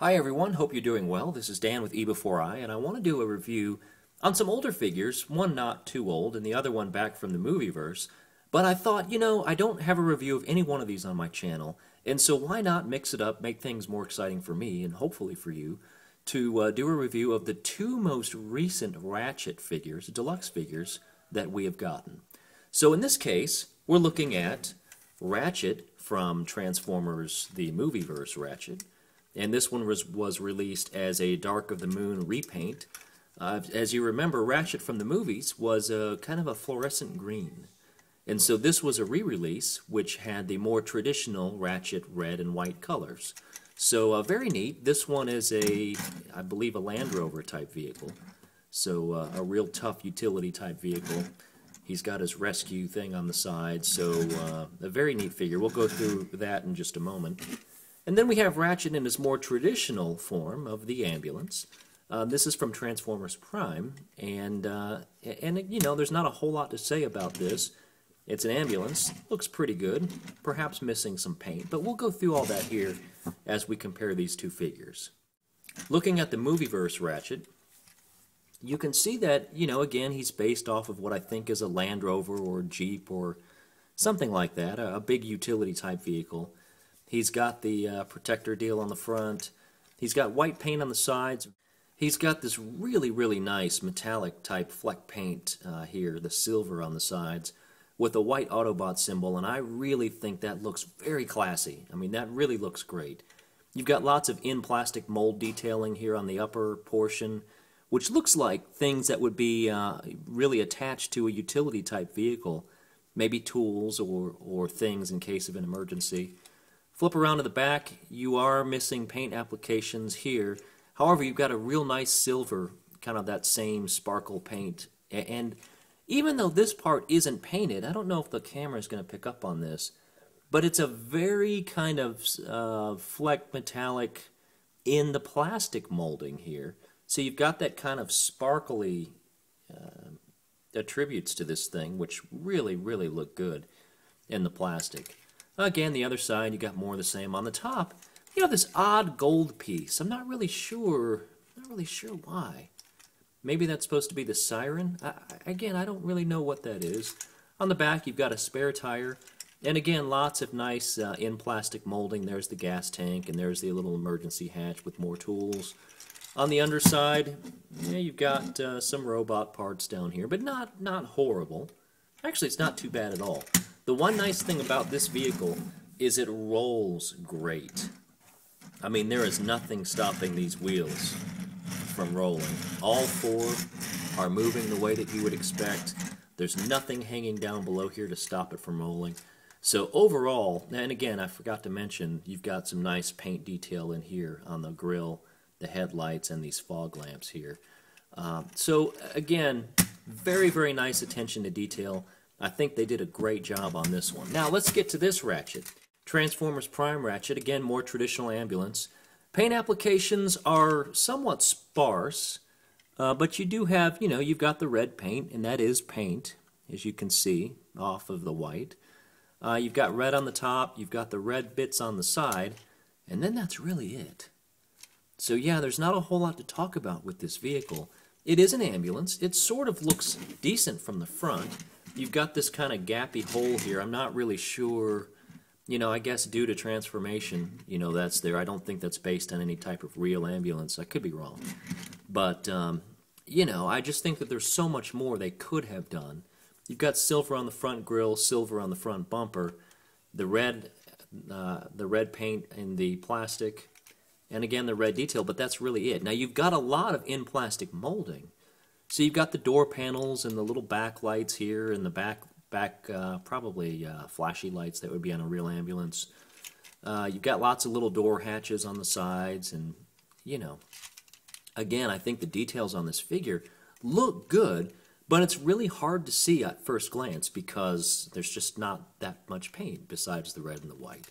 Hi everyone, hope you're doing well. This is Dan with eBEFOREi, and I want to do a review on some older figures, one not too old and the other one back from the movieverse. But I thought, I don't have a review of any one of these on my channel, and so why not mix it up, make things more exciting for me and hopefully for you, to do a review of the two most recent Ratchet figures, deluxe figures, that we have gotten. So in this case, we're looking at Ratchet from Transformers the Movieverse Ratchet. And this one was released as a Dark of the Moon repaint. As you remember, Ratchet from the movies was kind of a fluorescent green. And so this was a re-release which had the more traditional Ratchet red and white colors. So very neat. This one is I believe, a Land Rover type vehicle. So a real tough utility type vehicle. He's got his rescue thing on the side. So a very neat figure. We'll go through that in just a moment. And then we have Ratchet in his more traditional form of the ambulance. This is from Transformers Prime, and there's not a whole lot to say about this. It's an ambulance, looks pretty good, perhaps missing some paint, but we'll go through all that here as we compare these two figures. Looking at the Movieverse Ratchet, you can see that, again, he's based off of what I think is a Land Rover or Jeep or something like that, a big utility type vehicle. He's got the protector deal on the front. He's got white paint on the sides. He's got this really, really nice metallic type fleck paint here, the silver on the sides, with a white Autobot symbol, and I really think that looks very classy. I mean, that really looks great. You've got lots of in-plastic mold detailing here on the upper portion, which looks like things that would be really attached to a utility type vehicle, maybe tools or things in case of an emergency. Flip around to the back, you are missing paint applications here. However, you've got a real nice silver, kind of that same sparkle paint. And even though this part isn't painted, I don't know if the camera is going to pick up on this, but it's a very kind of fleck metallic in the plastic molding here. So you've got that kind of sparkly attributes to this thing, which really, really look good in the plastic. Again, the other side, you got more of the same. On the top, you have this odd gold piece. I'm not really sure why. Maybe that's supposed to be the siren? Again, I don't really know what that is. On the back, you've got a spare tire. And again, lots of nice in-plastic molding. There's the gas tank, and there's the little emergency hatch with more tools. On the underside, you've got some robot parts down here, but not horrible. Actually, it's not too bad at all. The one nice thing about this vehicle is it rolls great. I mean, there is nothing stopping these wheels from rolling. All four are moving the way that you would expect. There's nothing hanging down below here to stop it from rolling. So overall, and again, I forgot to mention, you've got some nice paint detail in here on the grille, the headlights, and these fog lamps here. So again, very, very nice attention to detail. I think they did a great job on this one. Now let's get to this Ratchet. Transformers Prime Ratchet, again, more traditional ambulance. Paint applications are somewhat sparse, but you do have, you've got the red paint, and that is paint, as you can see, off of the white. You've got red on the top, you've got the red bits on the side, and then that's really it. So yeah, there's not a whole lot to talk about with this vehicle. It is an ambulance. It sort of looks decent from the front. You've got this kind of gappy hole here. I'm not really sure, I guess due to transformation, that's there. I don't think that's based on any type of real ambulance. I could be wrong. But, I just think that there's so much more they could have done. You've got silver on the front grille, silver on the front bumper, the red paint in the plastic, and again the red detail, but that's really it. Now you've got a lot of in-plastic molding. So you've got the door panels and the little back lights here, and the back probably flashy lights that would be on a real ambulance. You've got lots of little door hatches on the sides, and again, I think the details on this figure look good, but it's really hard to see at first glance because there's just not that much paint besides the red and the white.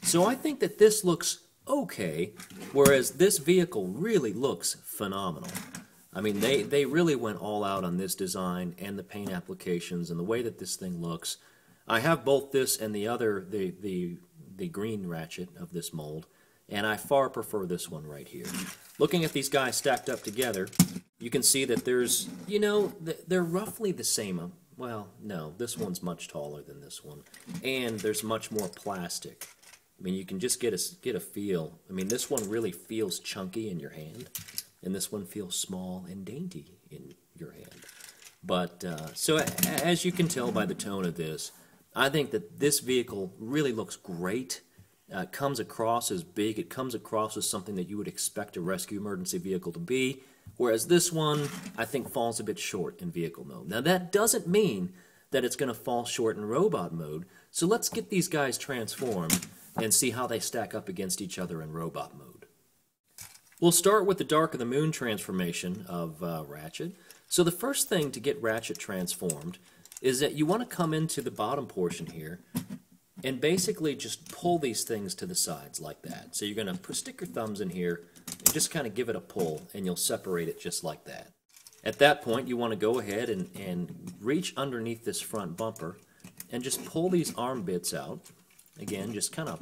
So I think that this looks okay, whereas this vehicle really looks phenomenal. I mean, they really went all out on this design and the paint applications and the way that this thing looks. I have both this and the other, the green Ratchet of this mold, and I far prefer this one right here. Looking at these guys stacked up together, you can see that there's, you know, they're roughly the same. Well, no, this one's much taller than this one, and there's much more plastic. I mean, you can just get a feel. I mean, this one really feels chunky in your hand, and this one feels small and dainty in your hand. But, so as you can tell by the tone of this, I think that this vehicle really looks great. It comes across as big. It comes across as something that you would expect a rescue emergency vehicle to be, whereas this one, I think, falls a bit short in vehicle mode. Now, that doesn't mean that it's going to fall short in robot mode, so let's get these guys transformed and see how they stack up against each other in robot mode. We'll start with the Dark of the Moon transformation of Ratchet. So the first thing to get Ratchet transformed is that you want to come into the bottom portion here and basically just pull these things to the sides like that. So you're going to stick your thumbs in here and just kind of give it a pull, and you'll separate it just like that. At that point, you want to go ahead and reach underneath this front bumper and just pull these arm bits out. Again, just kind of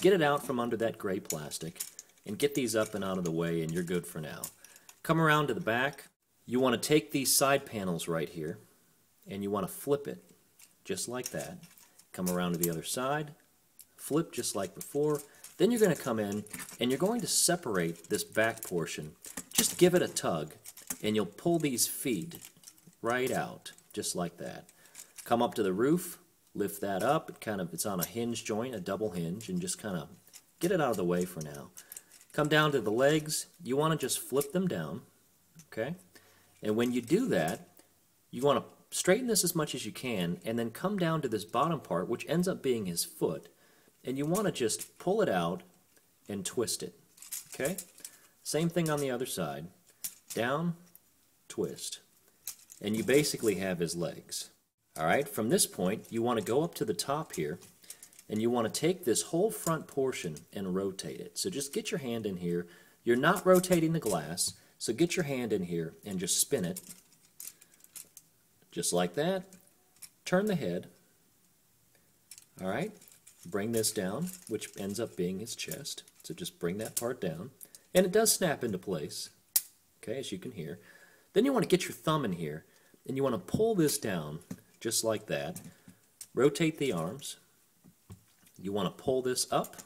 get it out from under that gray plastic and get these up and out of the way, and you're good for now. Come around to the back. You want to take these side panels right here and you want to flip it just like that. Come around to the other side, flip just like before. Then you're going to come in and you're going to separate this back portion. Just give it a tug and you'll pull these feet right out just like that. Come up to the roof, lift that up. It's on a hinge joint, a double hinge, and just kind of get it out of the way for now. Come down to the legs. You want to just flip them down, okay? And when you do that, you want to straighten this as much as you can and then come down to this bottom part, which ends up being his foot, and you want to just pull it out and twist it, okay? Same thing on the other side. Down, twist. And you basically have his legs. All right, from this point, you want to go up to the top here, and you want to take this whole front portion and rotate it. So just get your hand in here. You're not rotating the glass, so get your hand in here and just spin it. Just like that. Turn the head. All right, bring this down, which ends up being his chest. So just bring that part down. And it does snap into place, okay, as you can hear. Then you want to get your thumb in here, and you want to pull this down just like that. Rotate the arms. You want to pull this up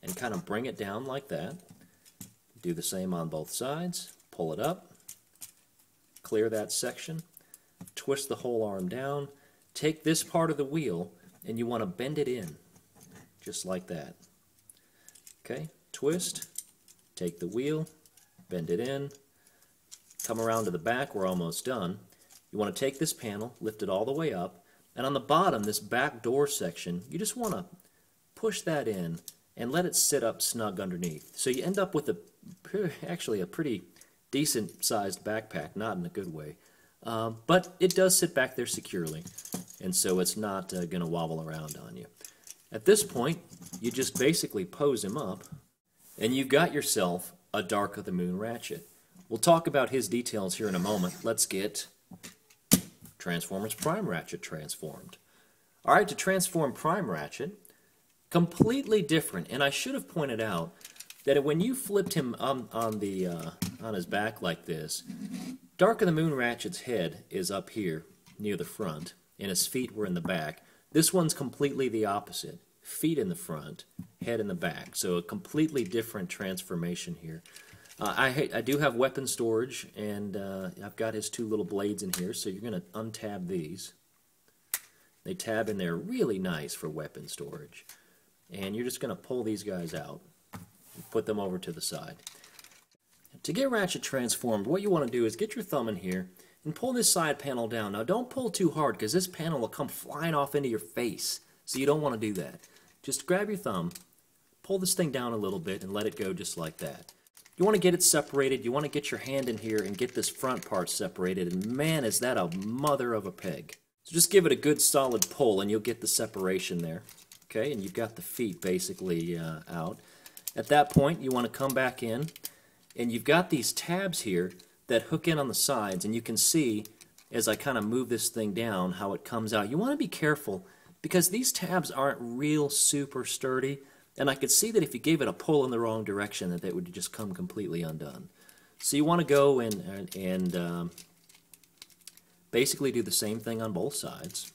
and kind of bring it down like that. Do the same on both sides. Pull it up. Clear that section. Twist the whole arm down. Take this part of the wheel and you want to bend it in just like that. Okay, twist. Take the wheel. Bend it in. Come around to the back. We're almost done. You want to take this panel, lift it all the way up, and on the bottom, this back door section, you just want to push that in and let it sit up snug underneath. So you end up with actually a pretty decent sized backpack, not in a good way, but it does sit back there securely, and so it's not going to wobble around on you. At this point, you just basically pose him up, and you've got yourself a Dark of the Moon Ratchet. We'll talk about his details here in a moment. Let's get Transformers Prime Ratchet transformed. All right, to transform Prime Ratchet, completely different. And I should have pointed out that when you flipped him on his back like this, Dark of the Moon Ratchet's head is up here near the front, and his feet were in the back. This one's completely the opposite. Feet in the front, head in the back. So a completely different transformation here. I do have weapon storage, and I've got his two little blades in here, so you're going to untab these. They tab in there really nice for weapon storage. And you're just going to pull these guys out and put them over to the side. To get Ratchet transformed, what you want to do is get your thumb in here and pull this side panel down. Now don't pull too hard because this panel will come flying off into your face, so you don't want to do that. Just grab your thumb, pull this thing down a little bit, and let it go just like that. You want to get it separated. You want to get your hand in here and get this front part separated. And man, is that a mother of a peg. So just give it a good solid pull and you'll get the separation there. Okay, and you've got the feet basically out. At that point, you want to come back in. And you've got these tabs here that hook in on the sides. And you can see, as I kind of move this thing down, how it comes out. You want to be careful because these tabs aren't real super sturdy. And I could see that if you gave it a pull in the wrong direction, that it would just come completely undone. So you want to go and basically do the same thing on both sides.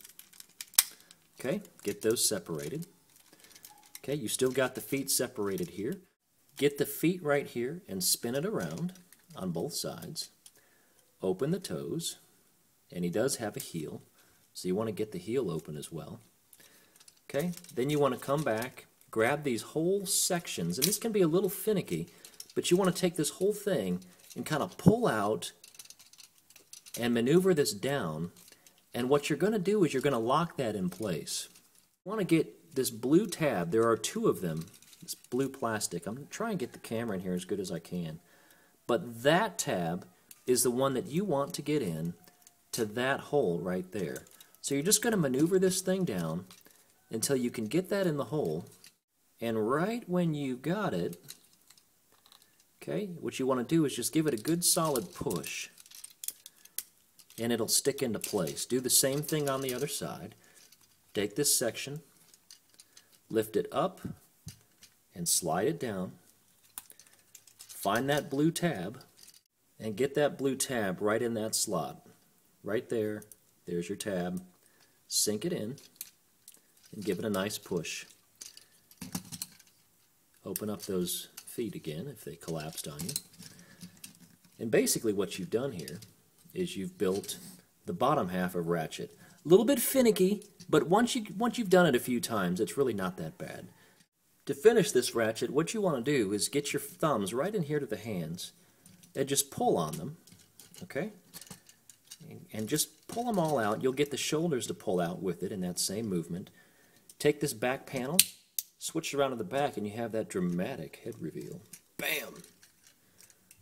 Okay, get those separated. Okay, you still got the feet separated here. Get the feet right here and spin it around on both sides. Open the toes, and he does have a heel, so you want to get the heel open as well. Okay, then you want to come back, grab these whole sections, and this can be a little finicky, but you want to take this whole thing and kind of pull out and maneuver this down, and what you're going to do is you're going to lock that in place. You want to get this blue tab. There are two of them. This blue plastic. I'm going to try and get the camera in here as good as I can. But that tab is the one that you want to get in to that hole right there. So you're just going to maneuver this thing down until you can get that in the hole. And right when you got it, okay, what you want to do is just give it a good solid push, and it'll stick into place. Do the same thing on the other side. Take this section, lift it up, and slide it down. Find that blue tab, and get that blue tab right in that slot. Right there. There's your tab. Sink it in, and give it a nice push. Open up those feet again if they collapsed on you. And basically what you've done here is you've built the bottom half of Ratchet. A little bit finicky, but once you've done it a few times, it's really not that bad. To finish this Ratchet, what you want to do is get your thumbs right in here to the hands and just pull on them, okay? And just pull them all out. You'll get the shoulders to pull out with it in that same movement. Take this back panel, switch it around to the back, and you have that dramatic head reveal. Bam!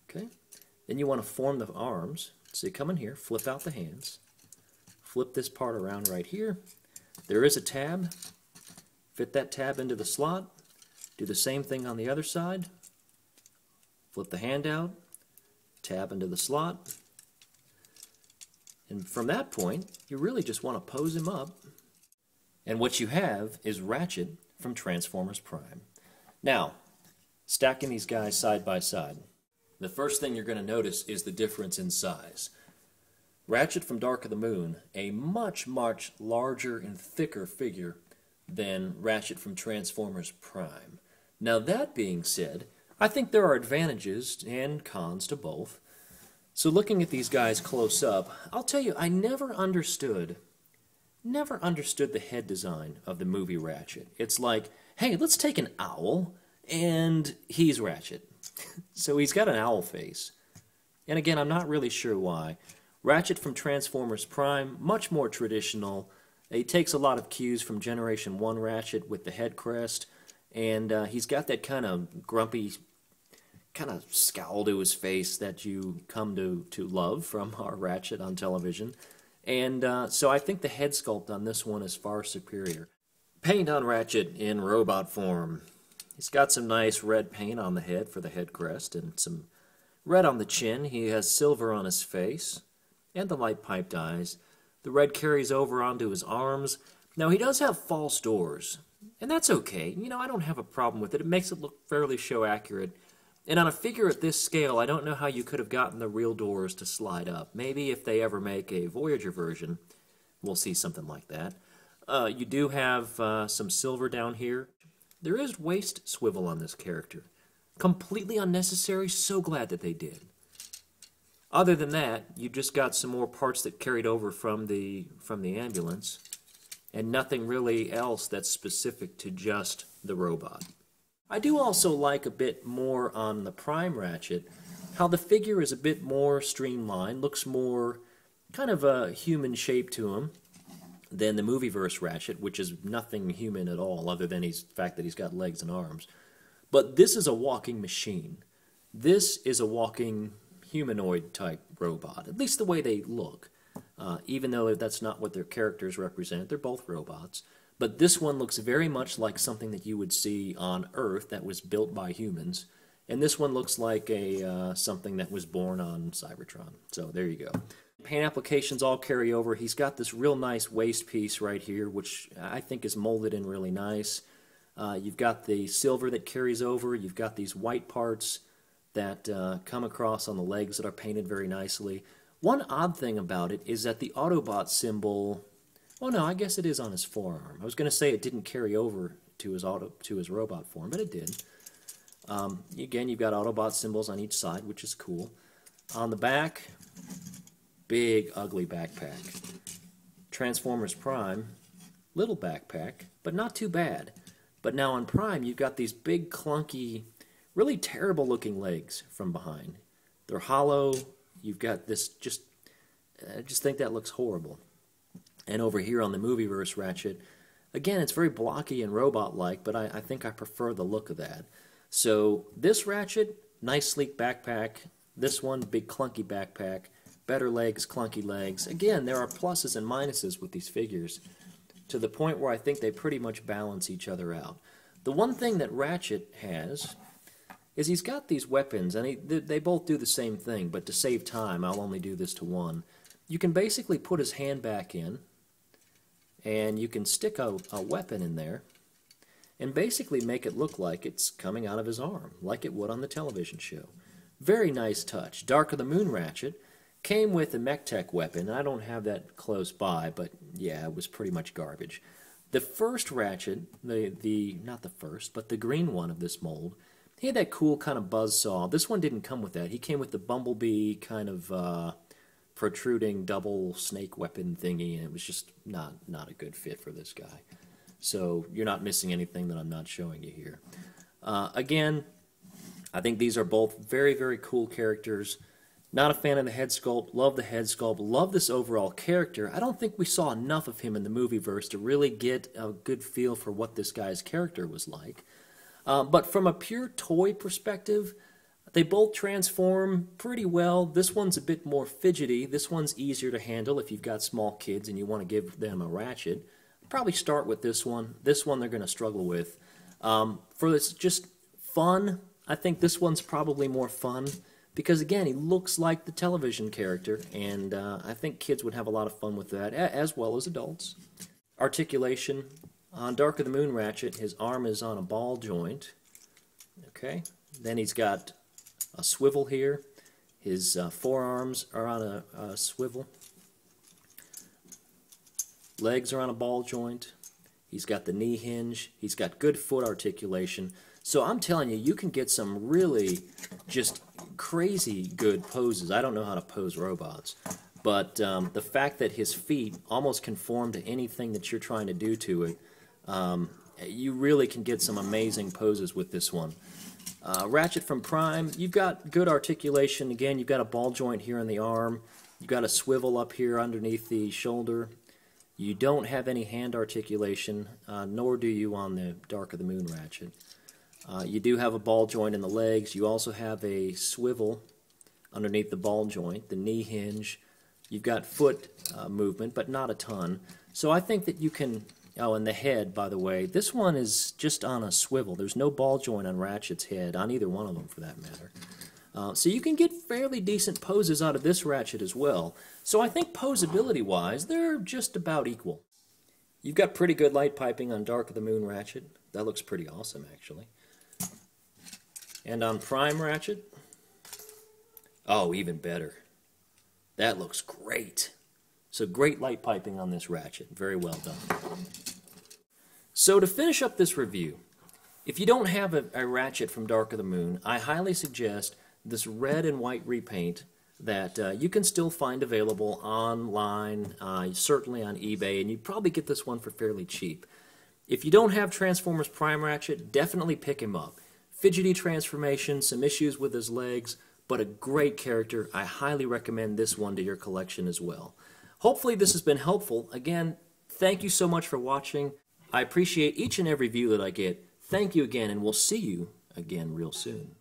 Okay? Then you want to form the arms. So you come in here, flip out the hands, flip this part around right here. There is a tab. Fit that tab into the slot. Do the same thing on the other side. Flip the hand out, tab into the slot. And from that point, you really just want to pose him up. And what you have is Ratchet from Transformers Prime. Now, stacking these guys side by side, the first thing you're going to notice is the difference in size. Ratchet from Dark of the Moon, a much, much larger and thicker figure than Ratchet from Transformers Prime. Now that being said, I think there are advantages and cons to both. So looking at these guys close up, I'll tell you, I never understood the head design of the movie Ratchet. It's like, hey, let's take an owl, and he's Ratchet. So he's got an owl face. And again, I'm not really sure why. Ratchet from Transformers Prime, much more traditional. He takes a lot of cues from Generation 1 Ratchet with the head crest, and he's got that kind of grumpy, kind of scowl to his face that you come to love from our Ratchet on television. And so I think the head sculpt on this one is far superior. Paint on Ratchet in robot form. He's got some nice red paint on the head for the head crest and some red on the chin. He has silver on his face and the light piped eyes. The red carries over onto his arms. Now he does have false doors, and that's okay. You know, I don't have a problem with it. It makes it look fairly show accurate. And on a figure at this scale, I don't know how you could have gotten the real doors to slide up. Maybe if they ever make a Voyager version, we'll see something like that. You do have some silver down here. There is waist swivel on this character. Completely unnecessary, so glad that they did. Other than that, you just got some more parts that carried over from the ambulance, and nothing really else that's specific to just the robot. I do also like a bit more on the Prime Ratchet, how the figure is a bit more streamlined, looks more kind of a human shape to him than the Movieverse Ratchet, which is nothing human at all other than the fact that he's got legs and arms. But this is a walking machine. This is a walking humanoid type robot, at least the way they look. Even though that's not what their characters represent, they're both robots. But this one looks very much like something that you would see on Earth that was built by humans. And this one looks like something that was born on Cybertron. So there you go. Paint applications all carry over. He's got this real nice waist piece right here, which I think is molded in really nice. You've got the silver that carries over. You've got these white parts that come across on the legs that are painted very nicely. One odd thing about it is that the Autobot symbol, well, no, I guess it is on his forearm. I was going to say it didn't carry over to his robot form, but it did. Again, you've got Autobot symbols on each side, which is cool. On the back, big, ugly backpack. Transformers Prime, little backpack, but not too bad. But now on Prime, you've got these big, clunky, really terrible looking legs from behind. They're hollow. You've got this I just think that looks horrible. And over here on the Movieverse Ratchet, again, it's very blocky and robot-like, but I think I prefer the look of that. So this Ratchet, nice sleek backpack. This one, big clunky backpack. Better legs, clunky legs. Again, there are pluses and minuses with these figures, to the point where I think they pretty much balance each other out. The one thing that Ratchet has is he's got these weapons, and they both do the same thing, but to save time, I'll only do this to one. You can basically put his hand back in, and you can stick a weapon in there, and basically make it look like it's coming out of his arm, like it would on the television show. Very nice touch. Dark of the Moon Ratchet came with a MechTech weapon. I don't have that close by, but yeah, it was pretty much garbage. The first Ratchet, not the first, but the green one of this mold, he had that cool kind of buzzsaw. This one didn't come with that. He came with the Bumblebee kind of protruding double snake weapon thingy, and it was just not a good fit for this guy. So you're not missing anything that I'm not showing you here. Again, I think these are both very, very cool characters. Not a fan of the head sculpt. Love the head sculpt. Love this overall character. I don't think we saw enough of him in the movieverse to really get a good feel for what this guy's character was like. But from a pure toy perspective, they both transform pretty well. This one's a bit more fidgety. This one's easier to handle if you've got small kids and you want to give them a Ratchet. Probably start with this one. This one they're going to struggle with. For this just fun, I think this one's probably more fun because, again, he looks like the television character, and I think kids would have a lot of fun with that, as well as adults. Articulation. On Dark of the Moon Ratchet, his arm is on a ball joint. Okay. Then he's got a swivel here. His forearms are on a swivel. Legs are on a ball joint. He's got the knee hinge. He's got good foot articulation. So I'm telling you, you can get some really just crazy good poses. I don't know how to pose robots. But the fact that his feet almost conform to anything that you're trying to do to it, you really can get some amazing poses with this one. Ratchet from Prime, you've got good articulation. Again, you've got a ball joint here in the arm. You've got a swivel up here underneath the shoulder. You don't have any hand articulation, nor do you on the Dark of the Moon Ratchet. You do have a ball joint in the legs. You also have a swivel underneath the ball joint, the knee hinge. You've got foot movement, but not a ton. So I think that you can... Oh, and the head, by the way, this one is just on a swivel. There's no ball joint on Ratchet's head, on either one of them for that matter. So you can get fairly decent poses out of this Ratchet as well. So I think posability-wise, they're just about equal. You've got pretty good light piping on Dark of the Moon Ratchet. That looks pretty awesome, actually. And on Prime Ratchet, oh, even better. That looks great. So great light piping on this Ratchet. Very well done. So to finish up this review, if you don't have a Ratchet from Dark of the Moon, I highly suggest this red and white repaint that you can still find available online, certainly on eBay, and you probably get this one for fairly cheap. If you don't have Transformers Prime Ratchet, definitely pick him up. Fidgety transformation, some issues with his legs, but a great character. I highly recommend this one to your collection as well. Hopefully this has been helpful. Again, thank you so much for watching. I appreciate each and every view that I get. Thank you again, and we'll see you again real soon.